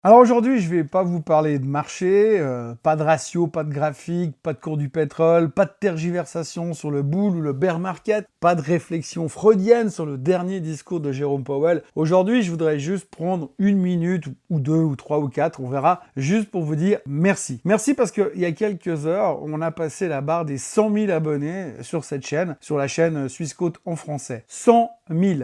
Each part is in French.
Alors aujourd'hui, je vais pas vous parler de marché, pas de ratio, pas de graphique, pas de cours du pétrole, pas de tergiversation sur le bull ou le bear market, pas de réflexion freudienne sur le dernier discours de Jérôme Powell. Aujourd'hui, je voudrais juste prendre une minute ou deux ou trois ou quatre, on verra, juste pour vous dire merci. Merci parce qu'il y a quelques heures, on a passé la barre des 100 000 abonnés sur cette chaîne, sur la chaîne Swissquote en français. 100 000.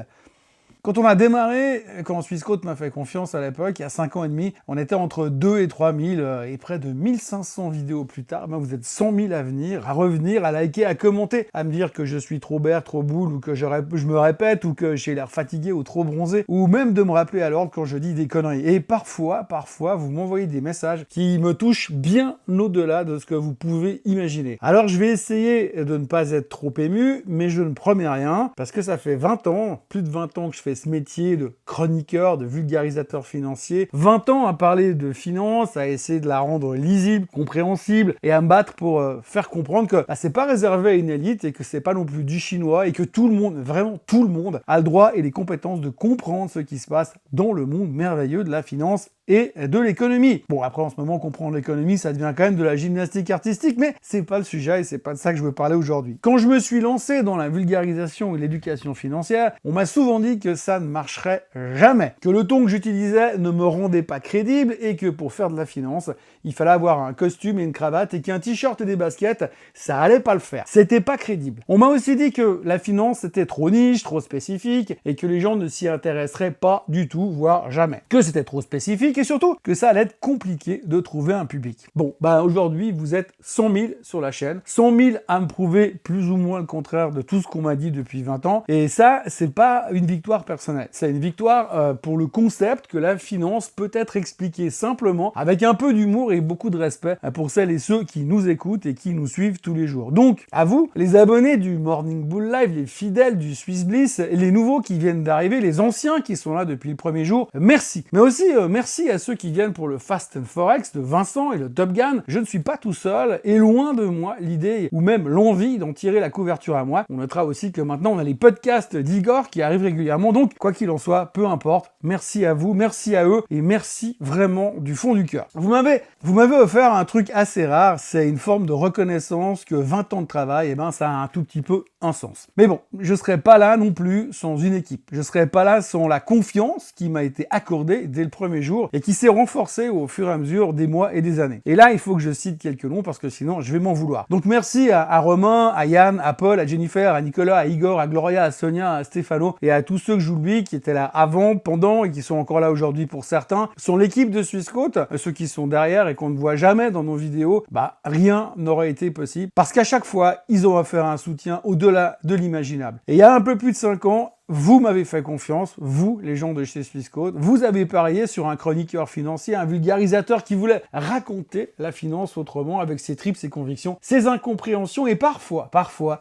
Quand on a démarré, quand Swissquote m'a fait confiance à l'époque, il y a 5 ans et demi, on était entre 2 et 3 000, et près de 1500 vidéos plus tard, ben vous êtes 100 000 à venir, à revenir, à liker, à commenter, à me dire que je suis trop bear, trop bull, ou que je me répète, ou que j'ai l'air fatigué ou trop bronzé, ou même de me rappeler à l'ordre quand je dis des conneries. Et parfois, vous m'envoyez des messages qui me touchent bien au-delà de ce que vous pouvez imaginer. Alors je vais essayer de ne pas être trop ému, mais je ne promets rien, parce que ça fait 20 ans, plus de 20 ans que je fais ce métier de chroniqueur, de vulgarisateur financier, 20 ans à parler de finance, à essayer de la rendre lisible, compréhensible, et à me battre pour faire comprendre que c'est pas réservé à une élite et que c'est pas non plus du chinois et que tout le monde, vraiment tout le monde, a le droit et les compétences de comprendre ce qui se passe dans le monde merveilleux de la finance et de l'économie. Bon, après, en ce moment, comprendre l'économie, ça devient quand même de la gymnastique artistique, mais c'est pas le sujet et c'est pas de ça que je veux parler aujourd'hui. Quand je me suis lancé dans la vulgarisation et l'éducation financière, on m'a souvent dit que ça ne marcherait jamais, que le ton que j'utilisais ne me rendait pas crédible et que pour faire de la finance, il fallait avoir un costume et une cravate et qu'un t-shirt et des baskets, ça allait pas le faire. C'était pas crédible. On m'a aussi dit que la finance était trop niche, trop spécifique et que les gens ne s'y intéresseraient pas du tout, voire jamais. Que c'était trop spécifique et surtout que ça allait être compliqué de trouver un public. Bon, aujourd'hui, vous êtes 100 000 sur la chaîne, 100 000 à me prouver plus ou moins le contraire de tout ce qu'on m'a dit depuis 20 ans, et ça, c'est pas une victoire personnelle, c'est une victoire pour le concept que la finance peut être expliquée simplement, avec un peu d'humour et beaucoup de respect pour celles et ceux qui nous écoutent et qui nous suivent tous les jours. Donc, à vous, les abonnés du Morning Bull Live, les fidèles du Swiss Bliss, les nouveaux qui viennent d'arriver, les anciens qui sont là depuis le premier jour, merci. Mais aussi, merci à ceux qui viennent pour le Fast and Forex de Vincent et le Top Gun. Je ne suis pas tout seul et loin de moi l'idée ou même l'envie d'en tirer la couverture à moi. On notera aussi que maintenant on a les podcasts d'Igor qui arrivent régulièrement. Donc, quoi qu'il en soit, peu importe. Merci à vous, merci à eux et merci vraiment du fond du cœur. Vous m'avez offert un truc assez rare, c'est une forme de reconnaissance que 20 ans de travail, ça a un tout petit peu un sens. Mais bon, je serais pas là non plus sans une équipe. Je serais pas là sans la confiance qui m'a été accordée dès le premier jour et qui s'est renforcée au fur et à mesure des mois et des années. Et là, il faut que je cite quelques noms parce que sinon, je vais m'en vouloir. Donc merci à Romain, à Yann, à Paul, à Jennifer, à Nicolas, à Igor, à Gloria, à Sonia, à Stéphano et à tous ceux que j'oublie qui étaient là avant, pendant et qui sont encore là aujourd'hui pour certains. Sont l'équipe de Swissquote, ceux qui sont derrière et qu'on ne voit jamais dans nos vidéos, rien n'aurait été possible parce qu'à chaque fois, ils ont offert un soutien au-delà de l'imaginable. Et il y a un peu plus de 5 ans, vous m'avez fait confiance, vous, les gens de chez Swissquote, vous avez parié sur un chroniqueur financier, un vulgarisateur qui voulait raconter la finance autrement avec ses tripes, ses convictions, ses incompréhensions et parfois,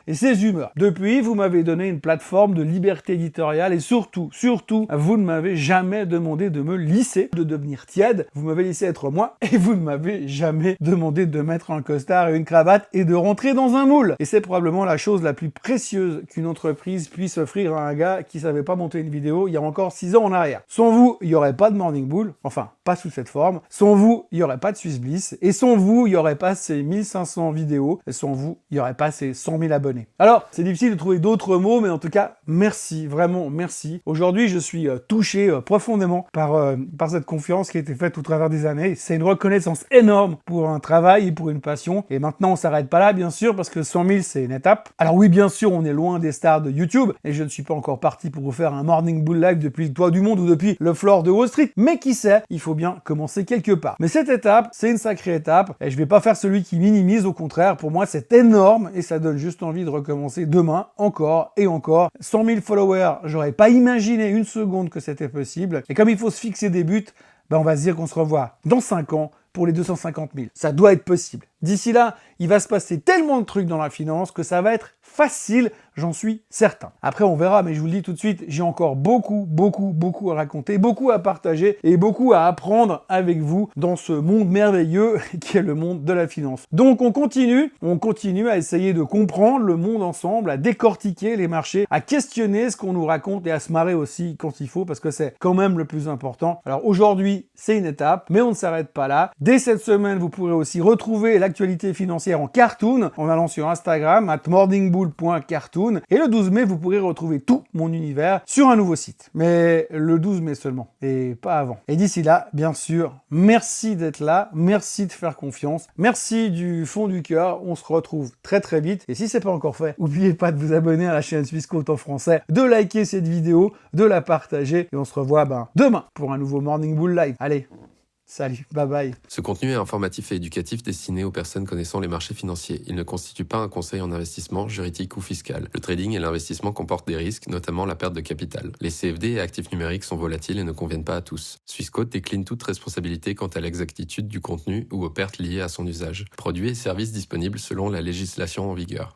et ses humeurs. Depuis, vous m'avez donné une plateforme de liberté éditoriale et surtout, vous ne m'avez jamais demandé de me lisser, de devenir tiède, vous m'avez laissé être moi et vous ne m'avez jamais demandé de mettre un costard et une cravate et de rentrer dans un moule. Et c'est probablement la chose la plus précieuse qu'une entreprise puisse offrir à un gars qui savait pas monter une vidéo il y a encore 6 ans en arrière. Sans vous, il y aurait pas de Morning Bull, enfin, pas sous cette forme. Sans vous, il y aurait pas de Swiss Bliss. Et sans vous, il y aurait pas ces 1500 vidéos. Et sans vous, il y aurait pas ces 100 000 abonnés. Alors, c'est difficile de trouver d'autres mots, mais en tout cas, merci, vraiment merci. Aujourd'hui, je suis touché profondément par cette confiance qui a été faite au travers des années. C'est une reconnaissance énorme pour un travail et pour une passion. Et maintenant, on s'arrête pas là, bien sûr, parce que 100 000, c'est une étape. Alors oui, bien sûr, on est loin des stars de YouTube, et je ne suis pas encore parti pour vous faire un Morning Bull Live depuis le toit du monde ou depuis le floor de Wall Street, mais qui sait, il faut bien commencer quelque part. Mais cette étape, c'est une sacrée étape, et je vais pas faire celui qui minimise, au contraire, pour moi c'est énorme, et ça donne juste envie de recommencer demain, encore et encore. 100 000 followers, j'aurais pas imaginé une seconde que c'était possible, et comme il faut se fixer des buts, on va se dire qu'on se revoit dans 5 ans pour les 250 000. Ça doit être possible. D'ici là, il va se passer tellement de trucs dans la finance que ça va être facile, j'en suis certain. Après, on verra, mais je vous le dis tout de suite, j'ai encore beaucoup à raconter, beaucoup à partager et beaucoup à apprendre avec vous dans ce monde merveilleux qui est le monde de la finance. Donc on continue à essayer de comprendre le monde ensemble, à décortiquer les marchés, à questionner ce qu'on nous raconte et à se marrer aussi quand il faut, parce que c'est quand même le plus important. Alors aujourd'hui, c'est une étape, mais on ne s'arrête pas là. Dès cette semaine, vous pourrez aussi retrouver l'actualité financière en cartoon en allant sur Instagram @morningbull.cartoon, et le 12 mai, vous pourrez retrouver tout mon univers sur un nouveau site. Mais le 12 mai seulement, et pas avant. Et d'ici là, bien sûr, merci d'être là, merci de faire confiance, merci du fond du cœur, on se retrouve très vite, et si c'est pas encore fait, n'oubliez pas de vous abonner à la chaîne Swissquote en français, de liker cette vidéo, de la partager, et on se revoit demain pour un nouveau Morning Bull Live. Allez, salut, bye bye. Ce contenu est informatif et éducatif destiné aux personnes connaissant les marchés financiers. Il ne constitue pas un conseil en investissement, juridique ou fiscal. Le trading et l'investissement comportent des risques, notamment la perte de capital. Les CFD et actifs numériques sont volatiles et ne conviennent pas à tous. Swissquote décline toute responsabilité quant à l'exactitude du contenu ou aux pertes liées à son usage. Produits et services disponibles selon la législation en vigueur.